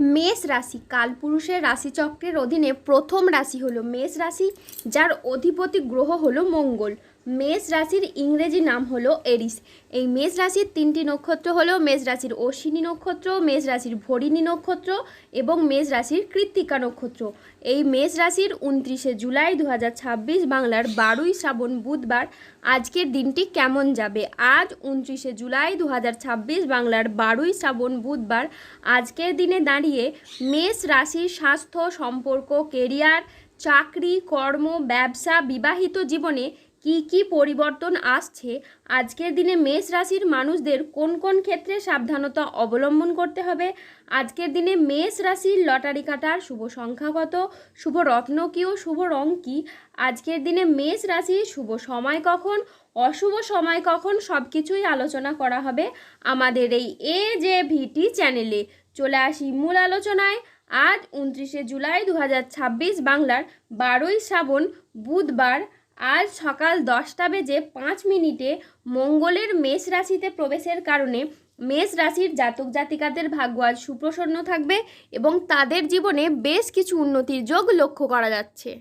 মেষ রাশি কালপুরুষের রাশিচক্রের অধীনে প্রথম রাশি হলো মেষ রাশি, যার অধিপতি গ্রহ হলো মঙ্গল। মেষ রাশির ইংরেজি নাম হলো এরিস। এই মেষ রাশির তিনটি নক্ষত্র হলো মেষ রাশির অশ্বিনী নক্ষত্র, মেষ রাশির ভরিণী নক্ষত্র এবং মেষ রাশির কৃত্তিকা নক্ষত্র। এই মেষ রাশির 29শে জুলাই 2026 বাংলার 12ই শ্রাবণ বুধবার আজকের দিনটি কেমন যাবে? আজ 29শে জুলাই 2026 বাংলার 12ই শ্রাবণ বুধবার আজকের দিনে দাঁড়িয়ে মেষ রাশির স্বাস্থ্য, সম্পর্ক, কেরিয়ার, চাকরি, কর্ম, ব্যবসা, বিবাহিত জীবনে কি কি পরিবর্তন আসছে, আজকের দিনে মেষ রাশির মানুষদের কোন কোন ক্ষেত্রে সাবধানতা অবলম্বন করতে হবে, আজকের দিনে মেষ রাশির লটারি কাটার শুভ সংখ্যা কত, শুভ রত্ন কী ও শুভ রং কী, আজকের দিনে মেষ রাশির শুভ সময় কখন, অশুভ সময় কখন, সব কিছুই আলোচনা করা হবে আমাদের এই AJVT চ্যানেলে। চলে আসি মূল আলোচনায়। আজ 29শে জুলাই 2026 বাংলার 12ই শ্রাবণ বুধবার আজ সকাল 10:05 মঙ্গলের মেষ রাশিতে প্রবেশের কারণে মেষ রাশির জাতক জাতিকাদের ভাগ্য আজ সুপ্রসন্ন থাকবে এবং তাদের জীবনে বেশ কিছু উন্নতির যোগ লক্ষ্য করা যাচ্ছে।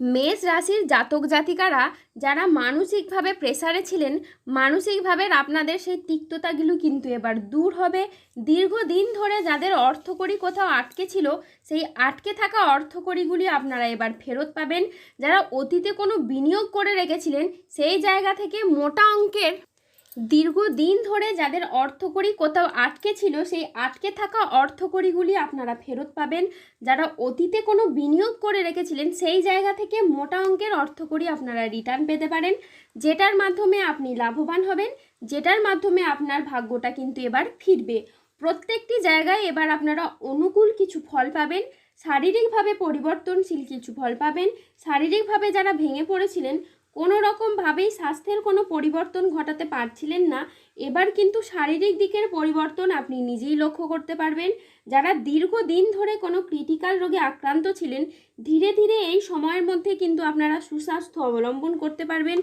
মেষ রাশির জাতক জাতিকারা যারা মানসিকভাবে প্রেসারে ছিলেন, মানসিকভাবে আপনাদের সেই তিক্ততাগুলো কিন্তু এবার দূর হবে। দীর্ঘদিন ধরে যাদের অর্থকড়ি কোথাও আটকে ছিল, সেই আটকে থাকা অর্থকড়িগুলি আপনারা এবার ফেরত পাবেন। যারা অতীতে কোনো বিনিয়োগ করে রেখেছিলেন, সেই জায়গা থেকে মোটা অঙ্কের দীর্ঘদিন ধরে যাদের অর্থকড়ি কোথাও আটকে ছিল, সেই আটকে থাকা অর্থকড়িগুলি আপনারা ফেরত পাবেন। যারা অতীতে কোনো বিনিয়োগ করে রেখেছিলেন, সেই জায়গা থেকে মোটা অঙ্কের অর্থকড়ি আপনারা রিটার্ন পেতে পারেন, যেটার মাধ্যমে আপনি লাভবান হবেন, যেটার মাধ্যমে আপনার ভাগ্যটা কিন্তু এবার ফিরবে। প্রত্যেকটি জায়গায় এবার আপনারা অনুকূল কিছু ফল পাবেন, শারীরিকভাবে পরিবর্তনশীল কিছু ফল পাবেন। শারীরিকভাবে যারা ভেঙে পড়েছিলেন, কোনো রকমভাবেই স্বাস্থ্যের কোনো পরিবর্তন ঘটাতে পারছিলেন না, এবার কিন্তু শারীরিক দিকের পরিবর্তন আপনি নিজেই লক্ষ্য করতে পারবেন। যারা দীর্ঘদিন ধরে কোনো ক্রিটিক্যাল রোগে আক্রান্ত ছিলেন, ধীরে ধীরে এই সময়ের মধ্যে কিন্তু আপনারা সুস্বাস্থ্য অবলম্বন করতে পারবেন।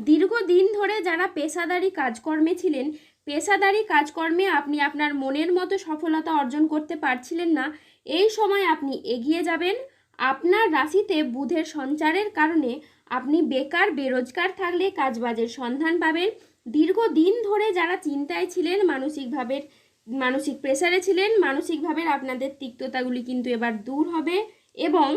দীর্ঘদিন ধরে যারা পেশাদারি কাজকর্মে ছিলেন, পেশাদারি কাজকর্মে আপনি আপনার মনের মতো সফলতা অর্জন করতে পারছিলেন না, এই সময় আপনি এগিয়ে যাবেন। আপনার রাশিতে বুধের সঞ্চারের কারণে আপনি বেকার বেরোজগার থাকলে কাজবাজের সন্ধান পাবেন। দীর্ঘদিন ধরে যারা চিন্তায় ছিলেন, মানসিক প্রেসারে ছিলেন, মানসিকভাবে আপনাদের তিক্ততাগুলি কিন্তু এবার দূর হবে এবং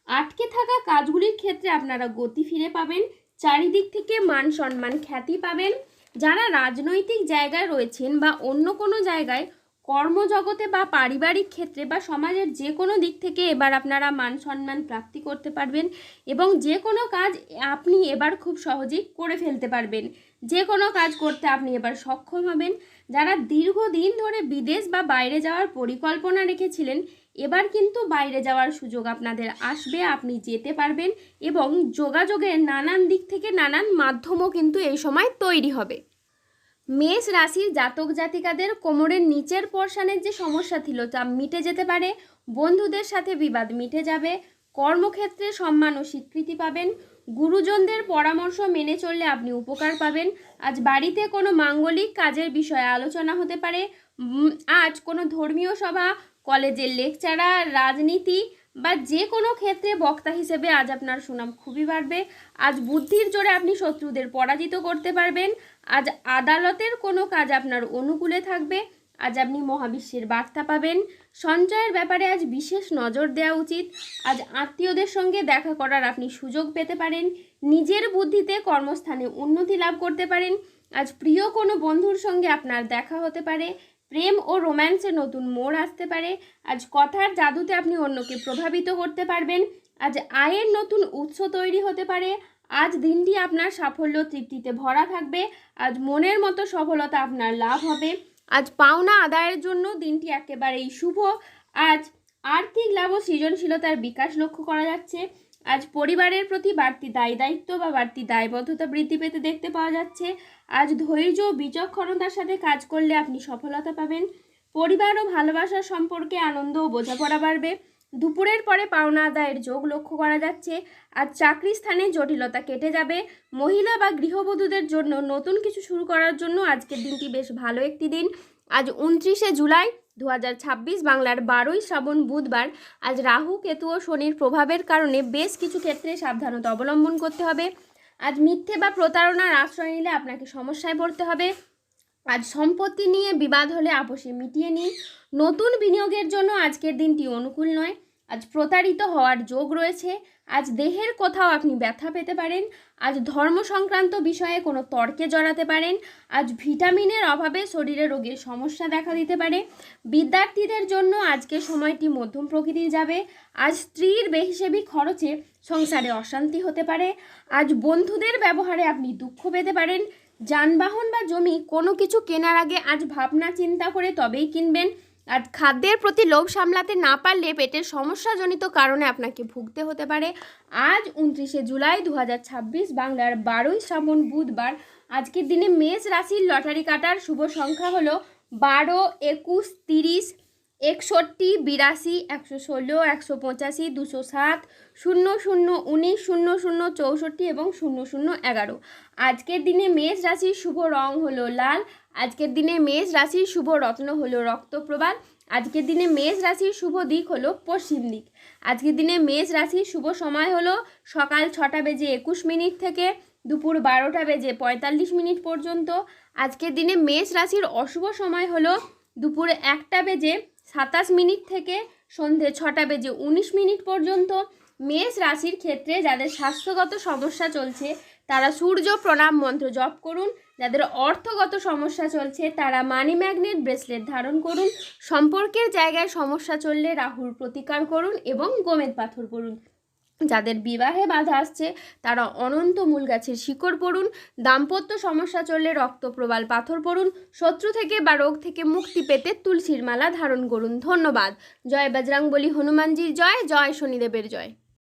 আটকে থাকা কাজগুলির ক্ষেত্রে আপনারা গতি ফিরে পাবেন। চারিদিক থেকে মান সম্মান খ্যাতি পাবেন। যারা রাজনৈতিক জায়গায় রয়েছেন বা অন্য কোনো জায়গায় কর্মজগতে বা পারিবারিক ক্ষেত্রে বা সমাজের যে কোনো দিক থেকে এবার আপনারা মান সম্মান প্রাপ্তি করতে পারবেন এবং যে কোনো কাজ আপনি এবার খুব সহজেই করে ফেলতে পারবেন। যে কোনো কাজ করতে আপনি এবার সক্ষম হবেন। যারা দীর্ঘদিন ধরে বিদেশ বা বাইরে যাওয়ার পরিকল্পনা রেখেছিলেন, এবার কিন্তু বাইরে যাওয়ার সুযোগ আপনাদের আসবে, আপনি যেতে পারবেন এবং যোগাযোগের নানান দিক থেকে নানান মাধ্যমও কিন্তু এই সময় তৈরি হবে। মেষ রাশির জাতক জাতিকাদের কোমরের নিচের পোরশনের যে সমস্যা ছিল তা মিটে যেতে পারে। বন্ধুদের সাথে বিবাদ মিটে যাবে। কর্মক্ষেত্রে সম্মান ও স্বীকৃতি পাবেন। গুরুজনদের পরামর্শ মেনে চললে আপনি উপকার পাবেন। আজ বাড়িতে কোনো মাঙ্গলিক কাজের বিষয়ে আলোচনা হতে পারে। আজ কোনো ধর্মীয় সভা, কলেজের লেকচারার, রাজনীতি বা যে কোনো ক্ষেত্রে বক্তা হিসেবে আজ আপনার সুনাম খুবই বাড়বে। আজ বুদ্ধির জোরে আপনি শত্রুদের পরাজিত করতে পারবেন। আজ আদালতের কোনো কাজ আপনার অনুকূলে থাকবে। আজ আপনি মহাবিশ্বের বার্তা পাবেন। সঞ্চয়ের ব্যাপারে আজ বিশেষ নজর দেওয়া উচিত। আজ আত্মীয়দের সঙ্গে দেখা করার আপনি সুযোগ পেতে পারেন। নিজের বুদ্ধিতে কর্মস্থানে উন্নতি লাভ করতে পারেন। আজ প্রিয় কোনো বন্ধুর সঙ্গে আপনার দেখা হতে পারে। প্রেম ও রোম্যান্সে নতুন মোড় আসতে পারে। আজ কথার জাদুতে আপনি অন্যকে প্রভাবিত করতে পারবেন। আজ আয়ের নতুন উৎস তৈরি হতে পারে। আজ দিনটি আপনার সাফল্য তৃপ্তিতে ভরা থাকবে। আজ মনের মতো সফলতা আপনার লাভ হবে। আজ পাওনা আদায়ের জন্য দিনটি একেবারেই শুভ। আজ আর্থিক লাভ ও সৃজনশীলতার বিকাশ লক্ষ্য করা যাচ্ছে। আজ পরিবারের প্রতি বাড়তি দায়িত্ব বা বাড়তি দায়বদ্ধতা বৃদ্ধি পেতে দেখতে পাওয়া যাচ্ছে। আজ ধৈর্য ও বিচক্ষণতার সাথে কাজ করলে আপনি সফলতা পাবেন। পরিবার ও ভালোবাসার সম্পর্কে আনন্দ ও বোঝাপড়া বাড়বে। দুপুরের পরে পাওনা আদায়ের যোগ লক্ষ্য করা যাচ্ছে। আজ চাকরি স্থানে জটিলতা কেটে যাবে। মহিলা বা গৃহবধূদের জন্য নতুন কিছু শুরু করার জন্য আজকের দিনটি বেশ ভালো একটি দিন। আজ 29শে জুলাই 2026 বাংলার 12ই শ্রাবণ বুধবার। আজ রাহু কেতু ও শনির প্রভাবের কারণে বেশ কিছু ক্ষেত্রে সাবধানতা অবলম্বন করতে হবে। আজ মিথ্যে বা প্রতারণার আশ্রয় নিলে আপনাকে সমস্যায় পড়তে হবে। আজ সম্পত্তি নিয়ে বিবাদ হলে আপোষে মিটিয়ে নিন। নতুন বিনিয়োগের জন্য আজকের দিনটি অনুকূল নয়। আজ প্রতারিত হওয়ার যোগ রয়েছে। আজ দেহের কোথাও আপনি ব্যথা পেতে পারেন। আজ ধর্ম সংক্রান্ত বিষয়ে কোনো তর্কে জড়াতে পারেন। আজ ভিটামিনের অভাবে শরীরে রোগের সমস্যা দেখা দিতে পারে। বিদ্যার্থীদের জন্য আজকের সময়টি মধ্যম প্রকৃতির যাবে। আজ স্ত্রীর বেহিসেবি খরচে সংসারে অশান্তি হতে পারে। আজ বন্ধুদের ব্যবহারে আপনি দুঃখ পেতে পারেন। যানবাহন বা জমি কোনো কিছু কেনার আগে আজ ভাবনা চিন্তা করে তবেই কিনবেন। আর খাদ্যের প্রতি লোভ সামলাতে না পারলে পেটের সমস্যাজনিত কারণে আপনাকে ভুগতে হতে পারে। আজ 29শে জুলাই 2026 বাংলার 12ই শ্রাবণ বুধবার। আজকের দিনে মেষ রাশির লটারি কাটার শুভ সংখ্যা হলো 12, 21, 30, 61, 82, 116, 185, 207, 00, 19, 00, 64 এবং 00, 11। আজকের দিনে মেষ রাশির শুভ রং হলো লাল। আজকের দিনে মেষ রাশির শুভ রত্ন হলো রক্তপ্রবাল। আজকের দিনে মেষ রাশির শুভ দিক হলো পশ্চিম দিক। আজকের দিনে মেষ রাশির শুভ সময় হলো সকাল 6টা বেজে 21 মিনিট থেকে দুপুর 12টা বেজে 45 মিনিট পর্যন্ত। আজকের দিনে মেষ রাশির অশুভ সময় হলো দুপুর 1টা বেজে 27 মিনিট থেকে সন্ধে 6টা বেজে 19 মিনিট পর্যন্ত। মেষ রাশির ক্ষেত্রে যাদের স্বাস্থ্যগত সমস্যা চলছে তারা সূর্য প্রণাম মন্ত্র জপ করুন। যাদের অর্থগত সমস্যা চলছে তারা মানি ম্যাগনেট ব্রেসলেট ধারণ করুন। সম্পর্কের জায়গায় সমস্যা চললে রাহুর প্রতিকার করুন এবং গোমেদ পাথর পড়ুন। যাদের বিবাহে বাধা আসছে তারা অনন্ত মূল গাছের শিকড় পড়ুন। দাম্পত্য সমস্যা চললে রক্তপ্রবাল পাথর পড়ুন। শত্রু থেকে বা রোগ থেকে মুক্তি পেতে তুলসীর মালা ধারণ করুন। ধন্যবাদ। জয় বজরংবলী, হনুমানজির জয়, জয় শনিদেবের জয়।